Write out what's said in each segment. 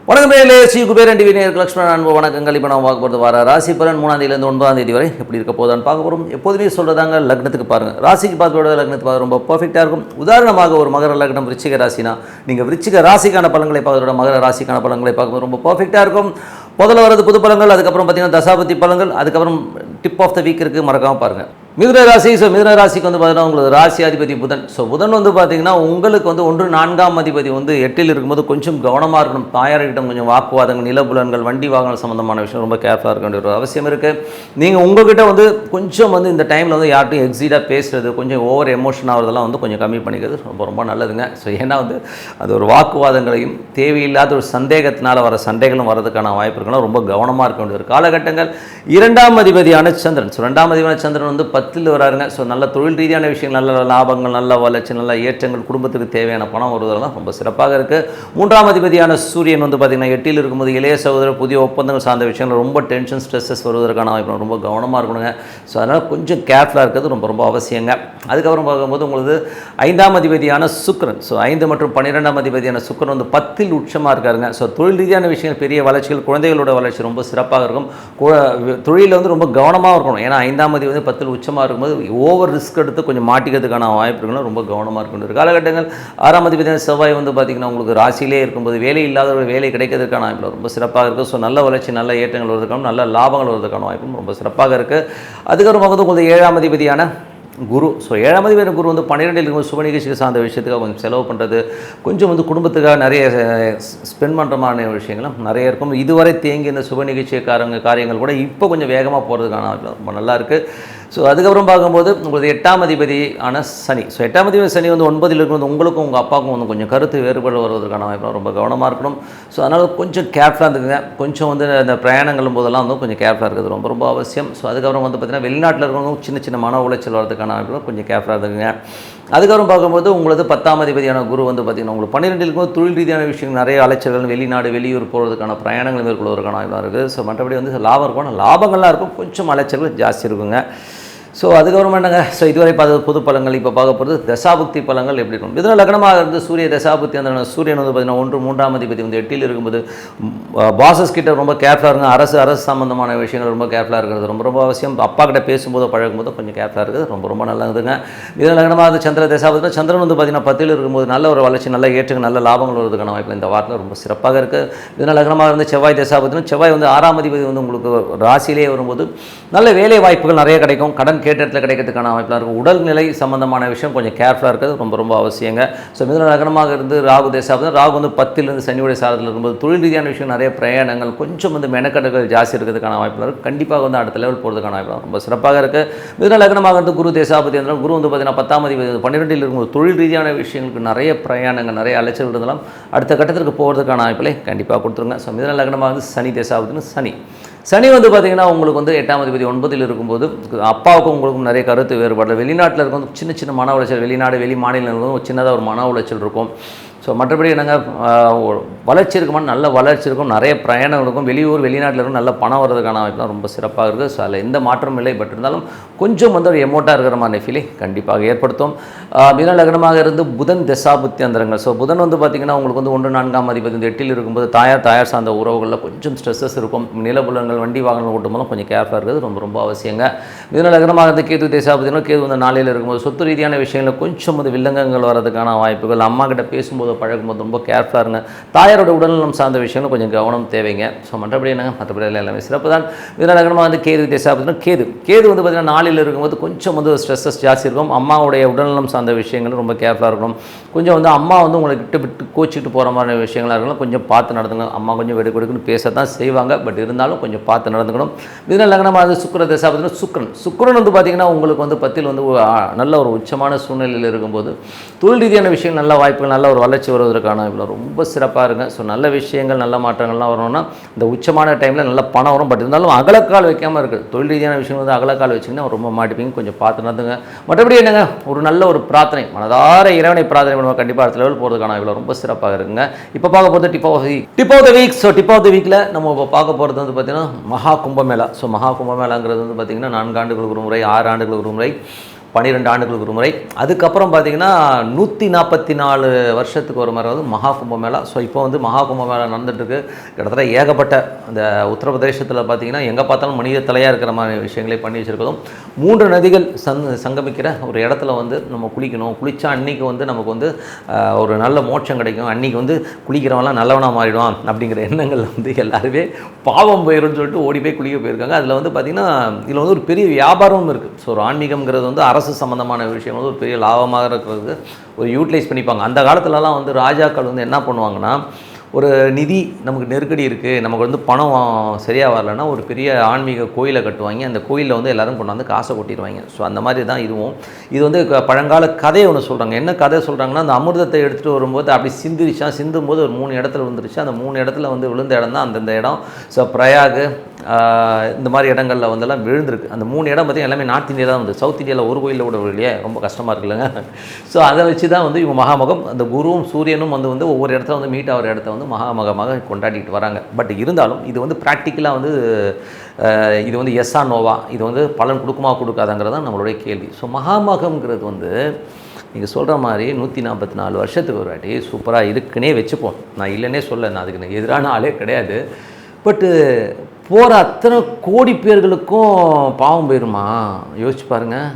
வணக்கம் ஸ்ரீ குபேரன் டிவி நேயர்களுக்கு லட்சுமணன் அன்பு வணக்கங்கள். இப்போ நம்ம பார்க்க போகிறது வர ராசி பலன் 3ஆம் தேதியிலேருந்து 9ஆம் தேதி வரை எப்படி இருக்க போதான்னு பார்க்க போகிறோம். எப்போதுமே சொல்கிறதாங்க, லக்னத்துக்கு பாருங்கள். ராசிக்கு பார்த்து லக்னத்துக்கு பார்க்க ரொம்ப பர்ஃபெக்டாக இருக்கும். உதாரணமாக ஒரு மகர லக்னம் விருச்சிக ராசினா நீங்கள் விருச்சிக ராசிக்கான பலன்களை பார்க்கறதோட மகர ராசிக்கான பலன்களை பார்க்கும்போது ரொம்ப பர்ஃபெக்டாக இருக்கும். முதல்ல வரது புது பலன்கள், அதுக்கப்புறம் பார்த்தீங்கன்னா தசாபதி பலன்கள், அதுக்கப்புறம் டிப் ஆஃப் த வீக் இருக்குது, மறக்காமல் பாருங்கள். மிதுன ராசி. ஸோ மிதுன ராசிக்கு வந்து பார்த்தீங்கன்னா உங்களுக்கு ராசி அதிபதி புதன். ஸோ புதன் வந்து பார்த்தீங்கன்னா உங்களுக்கு வந்து 1 4ஆம் அதிபதி வந்து 8ல் இருக்கும்போது கொஞ்சம் கவனமாக இருக்கணும். தாயார்கிட்ட கொஞ்சம் வாக்குவாதங்கள், நிலபுலன்கள், வண்டி வாகனம் சம்மந்தமான விஷயம் ரொம்ப கேர்ஃபுல்லாக இருக்க வேண்டிய ஒரு அவசியம் இருக்குது. நீங்கள் உங்கள்கிட்ட வந்து கொஞ்சம் வந்து இந்த டைமில் வந்து யார்ட்டும் எக்ஸிடாக பேசுகிறது, கொஞ்சம் ஓவர் எமோஷன் ஆகிறதெல்லாம் வந்து கொஞ்சம் கம்மி பண்ணிக்கிறது ரொம்ப ரொம்ப நல்லதுங்க. ஸோ ஏன்னா வந்து அது ஒரு வாக்குவாதங்களையும் தேவையில்லாத ஒரு சந்தேகத்தினால் வர சண்டைகளும் வரதுக்கான வாய்ப்பு இருக்குன்னா ரொம்ப கவனமாக இருக்க வேண்டிய ஒரு காலகட்டங்கள். 2ஆம் அதிபதியான சந்திரன். ஸோ 2ஆம் அதிபதியான சந்திரன் வந்து 10ல் வராருங்க. ஸோ நல்ல தொழில் ரீதியான விஷயங்கள், நல்ல லாபங்கள், நல்ல வளர்ச்சி, நல்ல ஏற்றங்கள், குடும்பத்துக்கு தேவையான பணம் வருவதெல்லாம் ரொம்ப சிறப்பாக இருக்குது. 3ஆம் அதிபதியான சூரியன் வந்து பார்த்திங்கன்னா 8ல் இருக்கும்போது இளைய சகோதரர், புதிய ஒப்பந்தங்கள் சார்ந்த விஷயங்கள், ரொம்ப டென்ஷன் ஸ்ட்ரெஸ்ஸஸ் வருவதற்கான வாய்ப்பு ரொம்ப கவனமாக இருக்கணுங்க. ஸோ அதனால் கொஞ்சம் கேர்ஃபுல்லாக இருக்கிறது ரொம்ப ரொம்ப அவசியங்க. அதுக்கப்புறம் பார்க்கும்போது உங்களுக்கு 5ஆம் அதிபதியான சுக்கிரன். ஸோ 5 மற்றும் 12ஆம் அதிபதியான சுக்கிரன் வந்து 10ல் உச்சமாக இருக்காருங்க. ஸோ தொழில் ரீதியான விஷயங்கள், பெரிய வளர்ச்சிகள், குழந்தைகளோட வளர்ச்சி ரொம்ப சிறப்பாக இருக்கும். தொழிலில் வந்து ரொம்ப கவனமாக இருக்கணும். ஏன்னா 5ஆம் அதிபதி வந்து 10ல் உச்சமாக இருக்கும்போது ஓவர் ரிஸ்க் எடுத்து கொஞ்சம் மாட்டிக்கிறதுக்கான வாய்ப்புகளும் ரொம்ப கவனமாக இருக்கின்ற காலகட்டங்கள். 6ஆம் அதிபதியான செவ்வாய் வந்து பார்த்திங்கன்னா உங்களுக்கு ராசியிலே இருக்கும்போது வேலை இல்லாதவர்கள் வேலை கிடைக்கிறதுக்கான வாய்ப்பு ரொம்ப சிறப்பாக இருக்குது. ஸோ நல்ல வளர்ச்சி, நல்ல ஏற்றங்கள் வருவதற்கான, நல்ல லாபங்கள் வருவதற்கான வாய்ப்பும் ரொம்ப சிறப்பாக இருக்குது. அதுக்கப்புறம் வந்து உங்களுக்கு 7ஆம் அதிபதியான குரு. ஸோ 7ஆம் அதிபதியான குரு வந்து 12ல் இருக்கும் சுப நிகழ்ச்சிக்கு சார்ந்த விஷயத்துக்காக கொஞ்சம் செலவு பண்ணுறது, கொஞ்சம் வந்து குடும்பத்துக்காக நிறைய ஸ்பெண்ட் பண்ணுற மாதிரி விஷயங்களும் நிறைய இருக்கும். இதுவரை தேங்கி இந்த சுப நிகழ்ச்சி காரியங்கள் கூட இப்போ கொஞ்சம் வேகமாக போகிறதுக்கான ரொம்ப நல்லாயிருக்கு. ஸோ அதுக்கப்புறம் பார்க்கும்போது உங்களுக்கு 8ஆம் அதிபதி ஆன சனி. ஸோ 8ஆம் அதிபதி சனி வந்து 9ல் இருக்கும்போது உங்களுக்கும் உங்கள் அப்பாவுக்கும் வந்து கொஞ்சம் கருத்து வேறுபாடு வருவதற்கான வாய்ப்பு ரொம்ப கவனமாக இருக்கணும். ஸோ அதனால் கொஞ்சம் கேர்ஃபுல்லாக இருந்துக்குங்க. கொஞ்சம் வந்து அந்த பிரயாணங்களும் போதெல்லாம் வந்து கொஞ்சம் கேர்ஃபுல்லாக இருக்குது ரொம்ப ரொம்ப அவசியம். ஸோ அதுக்கப்புறம் வந்து பார்த்திங்கன்னா வெளிநாட்டில் இருக்கிறவங்க சின்ன சின்ன மன உளைச்சல் வரதுக்கான வாய்ப்பு கொஞ்சம் கேர்ஃபுல்லாக இருந்துக்குங்க. அதுக்கப்புறம் பார்க்கும்போது உங்களுக்கு 10ஆம் அதிபதியான குரு வந்து பார்த்திங்கன்னா உங்களுக்கு 12ல் இருக்கும்போது தொழில் ரீதியான விஷயங்கள், நிறைய அலைச்சல்கள், வெளிநாடு வெளியூர் போகிறதுக்கான பிரயாணங்கள் மேற்கொள்வதற்கான வாய்ப்பு இருக்குது. ஸோ மற்றபடி வந்து லாபம் இருக்கும், லாபங்கள்லாம் இருக்கும், கொஞ்சம் அலைச்சல்கள் ஜாஸ்தி இருக்குங்க. ஸோ அதுக்கப்புறம் என்னங்க, ஸோ இதுவரை பார்த்த பொது பலன்கள். இப்போ பார்க்க போகிறது தசாபுக்தி பலன்கள் எப்படி இருக்கும். மிதுன லக்னமாக இருந்து சூரிய தசாபுக்தி அந்த சூரியன் வந்து பார்த்திங்கன்னா 3ஆம் அதிபதி வந்து 8ல் இருக்கும்போது பாசஸ் கிட்ட ரொம்ப கேர்ஃபுல்லாக இருங்க. அரசு சம்பந்தமான விஷயங்கள் ரொம்ப கேர்ஃபுல்லாக இருக்கிறது ரொம்ப ரொம்ப அவசியம். அப்பா கிட்ட பேசும்போது பழகும்போது கொஞ்சம் கேர்ஃபுல்லாக இருக்குது ரொம்ப ரொம்ப நல்லதுங்க. மிதுன லக்னமாக இருந்து சந்திர தசாபுக்தி, சந்திரன் வந்து பார்த்திங்கன்னா 10ல் இருக்கும்போது நல்ல ஒரு வளர்ச்சி, நல்ல ஏற்றங்கள், நல்ல லாபங்கள் வருவதற்கான வாய்ப்பு இந்த வாரத்தில் ரொம்ப சிறப்பாக இருக்குது. மிதுன லக்னமாக இருந்து செவ்வாய் தசாபுக்தி, செவ்வாய் வந்து 6ஆம் அதிபதி வந்து உங்களுக்கு ராசியிலே வரும்போது நல்ல வேலை வாய்ப்புகள் நிறைய கிடைக்கும். கடன் கேட்ட இடத்துல கிடைக்கிறதுக்கான வாய்ப்பாக இருக்கும். உடல்நிலை சம்பந்தமான விஷயம் கொஞ்சம் கேர்ஃபுல்லாக இருக்கிறது ரொம்ப ரொம்ப அவசியங்க. ஸோ மிதுன லக்னமாக இருந்து ராகு தேசாபதி, ராகு வந்து 10லிருந்து சனியுடைய சாரத்தில் இருக்கும்போது தொழில் ரீதியான விஷயம், நிறைய பிரயாணங்கள், கொஞ்சம் வந்து மெனக்கடல்கள் ஜாஸ்தி இருக்கிறதுக்கான வாய்ப்பாக இருக்குது. கண்டிப்பாக வந்து அடுத்த லெவல் போகிறதுக்கான வாய்ப்பு ரொம்ப சிறப்பாக இருக்குது. மிதுன லக்னமாக இருந்து குரு தேசாபதி இருந்தாலும் குரு வந்து பார்த்திங்கன்னா 10ஆம் அதிபதி 12ல் இருக்கும்போது தொழில் ரீதியான விஷயங்களுக்கு நிறைய பிரயாணங்கள், நிறைய அலைச்சல் இருந்தாலும் அடுத்த கட்டத்திற்கு போகிறதுக்கான வாய்ப்புகளை கண்டிப்பாக கொடுத்துருங்க. ஸோ மிதுன லக்னமாக வந்து சனி தேசாபதினு சனி வந்து பார்த்திங்கன்னா உங்களுக்கு வந்து 8ஆம் அதிபதி 9ல் இருக்கும்போது அப்பாவுக்கும் உங்களுக்கும் நிறைய கருத்து வேறுபாடு, வெளிநாட்டில் இருக்கும் சின்ன சின்ன மன உளைச்சல், வெளிநாடு வெளி மாநிலங்களுக்கும் ஒரு சின்னதாக ஒரு மன உளைச்சல் இருக்கும். ஸோ மற்றபடி என்னங்க, வளர்ச்சி இருக்குமா, நல்ல வளர்ச்சி இருக்கும், நிறைய பிரயாணம் இருக்கும், வெளியூர் வெளிநாட்டில் இருக்கும், நல்ல பணம் வர்றதுக்கான வாய்ப்புலாம் ரொம்ப சிறப்பாக இருக்குது. ஸோ அதில் எந்த மாற்றமும் இல்லை. பட் இருந்தாலும் கொஞ்சம் வந்து ஒரு எமோட்டாக இருக்கிற மாதிரி ஃபீலை கண்டிப்பாக ஏற்படுத்தும். மிதுன லக்னமாக இருந்து புதன் தசாபுத்தி அந்தரங்கள். ஸோ புதன் வந்து பார்த்திங்கன்னா உங்களுக்கு வந்து 1 4ஆம் அதிபதி வந்து 8ல் இருக்கும்போது தாயார் சார்ந்த உறவுகளில் கொஞ்சம் ஸ்ட்ரெஸ்ஸஸ் இருக்கும். நிலபுலங்கள், வண்டி வாகனங்கள் ஓட்டும் போதும் கொஞ்சம் கேர்ஃபுல்லாக இருக்கிறது ரொம்ப ரொம்ப அவசியங்க. மிதுன லக்னமாக இருந்து கேது தேசாபுத்தினா கேது வந்து 4ல் இருக்கும்போது சொத்து ரீதியான விஷயங்களில் கொஞ்சம் வந்து வில்லங்கங்கள் வரதுக்கான வாய்ப்புகள், அம்மா கிட்ட பேசும்போது பழகும்போது ரொம்ப கேர்ஃபுல்லாக இருங்க. தாயாரோட உடல்நலம் சார்ந்த விஷயங்களும் கொஞ்சம் கவனம் தேவைங்க. ஸோ மற்றபடி என்னங்க, மற்றபடி எல்லாமே சிறப்பு தான். மிதுன லக்னமாக வந்து கேது தேசாபுத்தினா கேது வந்து பார்த்திங்கன்னா 4ல் இருக்கும்போது கொஞ்சம் வந்து ஸ்ட்ரெஸ்ஸஸ் ஜாஸ்தி இருக்கும். அம்மாவுடைய உடல்நலம் சார்ந்த விஷயங்கள் ரொம்ப கேர்ஃபுல்லாக இருக்கணும். கொஞ்சம் வந்து அம்மா வந்து உங்களை விட்டு கோச்சிக்கிட்டு போகிற மாதிரி விஷயங்களாக இருக்கலாம், கொஞ்சம் பார்த்து நடந்துக்கணும். அம்மா கொஞ்சம் வெடுக்குன்னு பேச தான் செய்வாங்க, பட் இருந்தாலும் கொஞ்சம் பார்த்து நடந்துக்கணும். மிதுன லக்னமாக வந்து சுக்கிர தசாபுத்தினா சுக்கிரன் வந்து பார்த்திங்கன்னா உங்களுக்கு வந்து 10ல் வந்து நல்ல ஒரு உச்சமான சூழ்நிலையில் இருக்கும்போது தொழில் ரீதியான விஷயங்கள், நல்ல வாய்ப்புகள், நல்ல ஒரு வளர்ச்சி வருவதற்கான ரொம்ப சிறப்பாக இருங்க. ஸோ நல்ல விஷயங்கள், நல்ல மாற்றங்கள்லாம் வரணும்னா இந்த உச்சமான டைமில் நல்ல பணம் வரும். பட் இருந்தாலும் அகலக்கால் வைக்காமல் இருக்குது. தொழில் ரீதியான விஷயம் வந்து அகலக்கால் வச்சிங்கன்னா ரொம்ப மாட்டிப்பீங்க, கொஞ்சம் பார்த்து நடந்துங்க. மற்றபடி என்னங்க, ஒரு நல்ல ஒரு பிரார்த்தனை, மனதார இறைவனை பிரார்த்தனை பண்ணுவோம், கண்டிப்பாக அடுத்த லெவல் போகிறதுக்கான இவ்வளோ ரொம்ப சிறப்பாக இருக்குங்க. இப்போ பார்க்க போகிறது tip of the week. So tip of the வீக்கில் நம்ம இப்போ பார்க்க போகிறது வந்து பார்த்திங்கன்னா மகா கும்பமேளா. ஸோ மகா கும்பமேளாங்கிறது வந்து பார்த்திங்கன்னா 4 ஆண்டுகளுக்கு ஒரு முறை, 6 ஆண்டுகளுக்கு ஒரு முறை 12 ஆண்டுகளுக்கு ஒரு முறை. அதுக்கப்புறம் பார்த்தீங்கன்னா 144 வருஷத்துக்கு ஒரு முறை வந்து மகா கும்பமேளா. ஸோ இப்போ வந்து மகா கும்பமேளா நடந்துட்டுருக்கு. கிட்டத்தட்ட ஏகப்பட்ட அந்த உத்தரப்பிரதேசத்தில் பார்த்தீங்கன்னா எங்கே பார்த்தாலும் மனித தலையாக இருக்கிற மாதிரி விஷயங்களே பண்ணி வச்சுருக்கதும் 3 நதிகள் சங்கமிக்கிற ஒரு இடத்துல வந்து நம்ம குளிக்கணும். குளித்தா அன்றைக்கி வந்து நமக்கு வந்து ஒரு நல்ல மோட்சம் கிடைக்கும். அன்றைக்கி வந்து குளிக்கிறவங்களாம் நல்லவனாக மாறிடுவான் அப்படிங்கிற எண்ணங்கள் வந்து எல்லாருமே பாவம் போயிடும்னு சொல்லிட்டு ஓடி போய் குளிக்க போயிருக்காங்க. அதில் வந்து பார்த்திங்கன்னா இதில் வந்து ஒரு பெரிய வியாபாரமும் இருக்குது. ஸோ ஒரு ஆன்மீகம்ங்கிறது வந்து அரசு சம்மந்தமான விஷயம் வந்து ஒரு பெரிய லாபமாக இருக்கிறது ஒரு யூட்டிலைஸ் பண்ணிப்பாங்க. அந்த காலத்துலலாம் வந்து ராஜாக்கள் வந்து என்ன பண்ணுவாங்கன்னா, ஒரு நிதி நமக்கு நெருக்கடி இருக்குது, நமக்கு வந்து பணம் சரியாக வரலன்னா ஒரு பெரிய ஆன்மீக கோயிலை கட்டுவாங்க. அந்த கோயிலில் வந்து எல்லோரும் கொண்டாந்து காசை கொட்டிடுவாங்க. ஸோ அந்த மாதிரி தான் இதுவும். இது வந்து பழங்கால கதையை ஒன்று சொல்கிறாங்க. என்ன கதை சொல்கிறாங்கன்னா, அந்த அமிர்தத்தை எடுத்துகிட்டு வரும்போது அப்படி சிந்தும்போது ஒரு 3 இடத்துல விழுந்துருச்சு. அந்த 3 இடத்துல வந்து விழுந்த இடம் தான் அந்தந்த இடம். ஸோ பிரயாக் இந்த மாதிரி இடங்களில் வந்தெல்லாம் விழுந்திருக்கு. அந்த 3 இடம் பார்த்திங்கன்னா எல்லாமே நார்த் இந்தியா தான் வந்து. சவுத் இந்தியாவில் ஒரு கோயிலில் கூட இல்லையே, ரொம்ப கஷ்டமாக இருக்குல்லங்க. ஸோ அதை வச்சு தான் வந்து இவங்க மகாமகம் அந்த குருவும் சூரியனும் வந்து ஒவ்வொரு இடத்துல வந்து மீட் ஆகிற இடத்த வந்து மகாமகமாக கொண்டாடிட்டு வராங்க. பட் இருந்தாலும் இது வந்து ப்ராக்டிக்கலாக வந்து இது வந்து எஸ்ஸா நோவா, இது வந்து பலன் கொடுக்குமா கொடுக்காதங்கிறது தான் நம்மளுடைய கேள்வி. ஸோ மகாமகம்ங்கிறது வந்து நீங்கள் சொல்கிற மாதிரி 144 வருஷத்துக்கு ஒரு வாட்டி சூப்பராக இருக்குன்னே வச்சுப்போம். நான் இல்லைன்னே சொல்ல, நான் அதுக்கு எதிரான ஆளே கிடையாது. பட்டு போகிற அத்தனை கோடி பேர்களுக்கும் பாவம் போயிருமா? யோசிச்சு பாருங்கள்.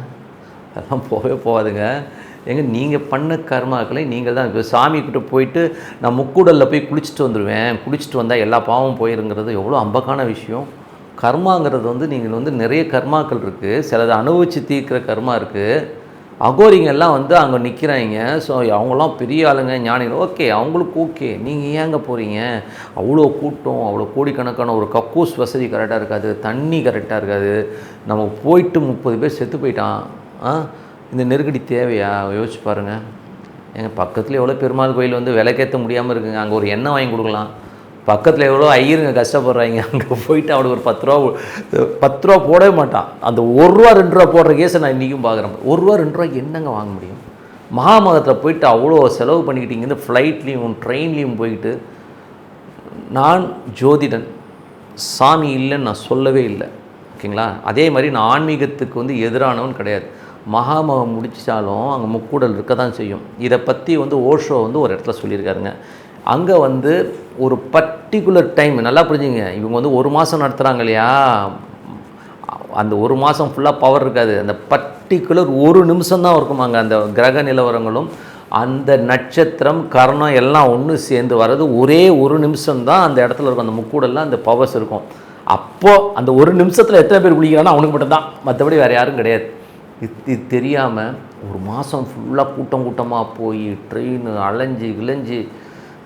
அதெல்லாம் போகவே போகாதுங்க. நீங்கள் பண்ண கர்மாக்களை நீங்கள் தான். இப்போ சாமிக்கிட்ட போயிட்டு நான் முக்கூடலில் போய் குளிச்சுட்டு வந்துடுவேன், குளிச்சுட்டு வந்தால் எல்லா பாவமும் போயிருங்கிறது எவ்வளோ அம்பக்கான விஷயம். கர்மாங்கிறது வந்து நீங்கள் வந்து நிறைய கர்மாக்கள் இருக்குது. சிலதை அனுபவித்து தீர்க்கிற கர்மா இருக்குது. அகோரிங்கெல்லாம் வந்து அங்கே நிற்கிறாங்க. ஸோ அவங்களாம் பெரிய ஆளுங்க, ஞானிகள். ஓகே, அவங்களுக்கு ஓகே. நீங்கள் ஏங்க போகிறீங்க? அவ்வளோ கூட்டம், அவ்வளோ கோடிக்கணக்கான ஒரு கக்கூஸ் வசதி கரெக்டாக இருக்காது, தண்ணி கரெக்டாக இருக்காது. நம்ம போயிட்டு 30 பேர் செத்து போயிட்டான். இந்த நெருக்கடி தேவையா? யோசிச்சு பாருங்கள். எங்கள் பக்கத்தில் எவ்வளோ பெருமாள் கோயில் வந்து விலைக்கேற்ற முடியாமல் இருக்குங்க. அங்கே ஒரு எண்ணெய் வாங்கி கொடுக்கலாம். பக்கத்தில் எவ்வளோ ஐயருங்க கஷ்டப்படுறாங்க. அங்கே போயிட்டு அவனுக்கு ஒரு 10 ரூபா போடவே மாட்டான். அந்த 1 ரூபா 2 ரூபா போடுற கேஸை நான் இன்றைக்கும் பார்க்குறேன். 1 ரூபா 2 ரூபாய்க்கு என்னங்க வாங்க முடியும்? மகாமகத்தில் போயிட்டு அவ்வளோ செலவு பண்ணிக்கிட்டீங்க. ஃப்ளைட்லேயும் ட்ரெயின்லேயும் போயிட்டு. நான் ஜோதிடன், சாமி இல்லைன்னு நான் சொல்லவே இல்லை, ஓகேங்களா? அதே மாதிரி நான் ஆன்மீகத்துக்கு வந்து எதிரானவன் கிடையாது. மகாமகம் முடிச்சாலும் அங்கே முக்கூடல் இருக்க தான் செய்யும். இதை பற்றி வந்து ஓஷோ வந்து ஒரு இடத்துல சொல்லியிருக்காருங்க. அங்கே வந்து ஒரு பர்டிகுலர் டைம், நல்லா புரிஞ்சுங்க, இவங்க வந்து 1 மாதம் நடத்துகிறாங்க இல்லையா, அந்த 1 மாதம் ஃபுல்லாக பவர் இருக்காது. அந்த பர்டிகுலர் 1 நிமிஷம் தான் இருக்குமாங்க. அந்த கிரக நிலவரங்களும் அந்த நட்சத்திரம் கரணம் எல்லாம் ஒன்று சேர்ந்து வர்றது ஒரே 1 நிமிஷம் தான் அந்த இடத்துல இருக்கும். அந்த முக்கூடலில் அந்த பவர்ஸ் இருக்கும். அப்போது அந்த 1 நிமிஷத்தில் எத்தனை பேர் குளிக்கிறாங்கன்னா அவனுக்கு மட்டும்தான், மற்றபடி வேறு யாரும் கிடையாது. இது தெரியாமல் 1 மாதம் ஃபுல்லாக கூட்டமாக போய் ட்ரெயின் அலைஞ்சி கிளைஞ்சி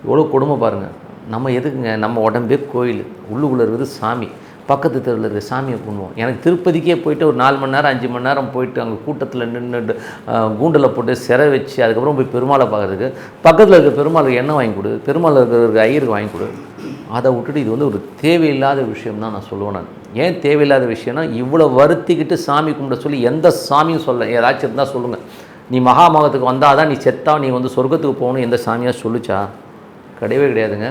எவ்வளோ கொடுமை பாருங்கள். நம்ம எதுக்குங்க? நம்ம உடம்பே கோயில், உள்ளுக்குள்ளே இருக்குது சாமி. பக்கத்து தெருவில் இருக்கிற சாமியை கும்பிடுவோம். எனக்கு திருப்பதிக்கே போயிட்டு ஒரு 4 மணி நேரம் 5 மணி நேரம் போயிட்டு அங்கே கூட்டத்தில் நின்றுட்டு கூண்டில் போட்டு சிறை வச்சு அதுக்கப்புறம் போய் பெருமாளை பார்க்குறதுக்கு பக்கத்தில் இருக்கிற பெருமாளுக்கு எண்ணெய் வாங்கி கொடு, பெருமாள் இருக்கிற ஐயருக்கு வாங்கி கொடு. அதை விட்டுட்டு இது வந்து ஒரு தேவையில்லாத விஷயம் தான் நான் சொல்லுவேன். நான் ஏன் தேவையில்லாத விஷயம்னா, இவ்வளோ வருத்திக்கிட்டு சாமி கும்பிட சொல்லி எந்த சாமியும் சொல்ல. ஏதாச்சும் இருந்தால் சொல்லுங்கள். நீ மகாமகத்துக்கு வந்தால் தான் நீ செத்தா நீ வந்து சொர்க்கத்துக்கு போகணும் எந்த சாமியாக சொல்லிச்சா? கிடையவே கிடையாதுங்க.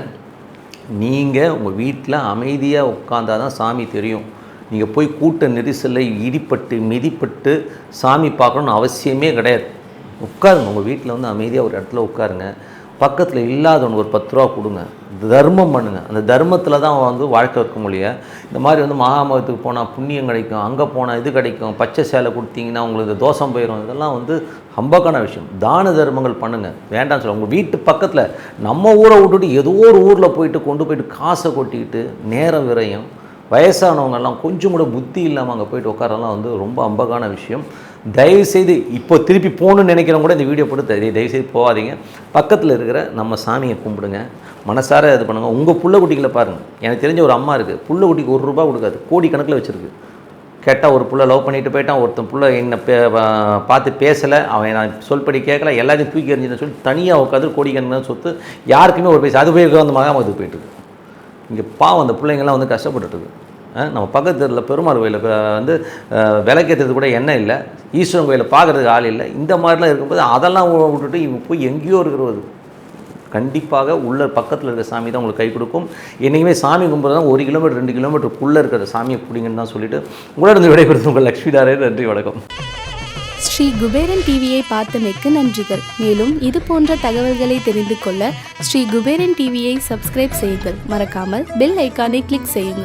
நீங்கள் உங்கள் வீட்டில் அமைதியாக உட்காந்தா தான் சாமி தெரியும். நீங்கள் போய் கூட்ட நெரிசலில் இடிப்பட்டு மிதிப்பட்டு சாமி பார்க்கணுன்னு அவசியமே கிடையாது. உட்காருங்க, உங்கள் வீட்டில் வந்து அமைதியாக ஒரு இடத்துல உட்காருங்க. பக்கத்தில் இல்லாதவனுக்கு ஒரு 10 ரூபா கொடுங்க, தர்மம் பண்ணுங்கள். அந்த தர்மத்தில் தான் வந்து வாழ்க்கை இருக்க முடியும். இந்த மாதிரி வந்து மகாமகத்துக்கு போனால் புண்ணியம் கிடைக்கும், அங்கே போனால் இது கிடைக்கும், பச்சை சேலை கொடுத்தீங்கன்னா உங்களுக்கு தோஷம் போயிடும். இதெல்லாம் வந்து ஹம்பக்கான விஷயம். தான தர்மங்கள் பண்ணுங்கள், வேண்டாம்னு சொல்ல. உங்கள் வீட்டு பக்கத்தில் நம்ம ஊரை விட்டுட்டு ஏதோ ஒரு ஊரில் போயிட்டு கொண்டு போயிட்டு காசை கொட்டிக்கிட்டு நேரம் விரையும். வயசானவங்கெல்லாம் கொஞ்சம் கூட புத்தி இல்லாமல் அங்கே போயிட்டு உட்காரெல்லாம் வந்து ரொம்ப அம்பகான விஷயம். தயவுசெய்து இப்போ திருப்பி போகணுன்னு நினைக்கிறவங்க கூட இந்த வீடியோ போட்டு தயவுசெய்து போகாதீங்க. பக்கத்தில் இருக்கிற நம்ம சாமியை கும்பிடுங்க, மனசார இது பண்ணுங்கள். உங்கள் புள்ள குட்டிகளை பாருங்கள். எனக்கு தெரிஞ்ச ஒரு அம்மா இருக்குது, புள்ள குட்டிக்கு 1 ரூபா கொடுக்காது, கோடி கணக்கில் வச்சுருக்கு. கேட்டால் ஒரு புள்ள லவ் பண்ணிட்டு போயிட்டான், ஒருத்தன் புள்ள என்னை பார்த்து பேசலை, அவன் நான் சொல்படி கேட்கல, எல்லாத்தையும் தூக்கி எறிஞ்சுன்னு சொல்லி தனியாக உட்காந்து கோடிக்கணக்கான சொத்து, யாருக்குமே ஒரு பைசா. அது போய் அந்த மகாமகத்துக்கு போயிட்டுருக்கு. இங்கே பாவம் அந்த பிள்ளைங்கள்லாம் வந்து கஷ்டப்பட்டுருக்கு. நம்ம பக்கத்து தெருவில் பெருமாள் கோயிலுக்கு வந்து விளக்கேற்றுறது கூட எண்ணெய் இல்லை, ஈஸ்வரன் கோயிலை பார்க்குறதுக்கு ஆள் இல்லை. இந்த மாதிரிலாம் இருக்கும்போது அதெல்லாம் விட்டுட்டு இவங்க போய் எங்கேயோ இருக்கிறது. கண்டிப்பாக உள்ள பக்கத்தில் இருக்கிற சாமி தான் உங்களுக்கு கை கொடுக்கும். என்றைக்குமே சாமி கும்பிட்றது தான் 1 கிலோமீட்டர் 2 கிலோமீட்டருக்குள்ளே இருக்கிற சாமியை பிடிங்கன்னு தான் சொல்லிவிட்டு உங்களிடம் விடைபெறுது உங்கள் லக்ஷ்மி நாராயணன். நன்றி, வணக்கம். ஸ்ரீ குபேரன் டிவியை பார்த்தமைக்கு நன்றிகள். மேலும் இது போன்ற தகவல்களை தெரிந்து கொள்ள ஸ்ரீ குபேரன் டிவியை சப்ஸ்கிரைப் செய்யுங்கள். மறக்காமல் பெல் ஐக்கானை கிளிக் செய்யுங்கள்.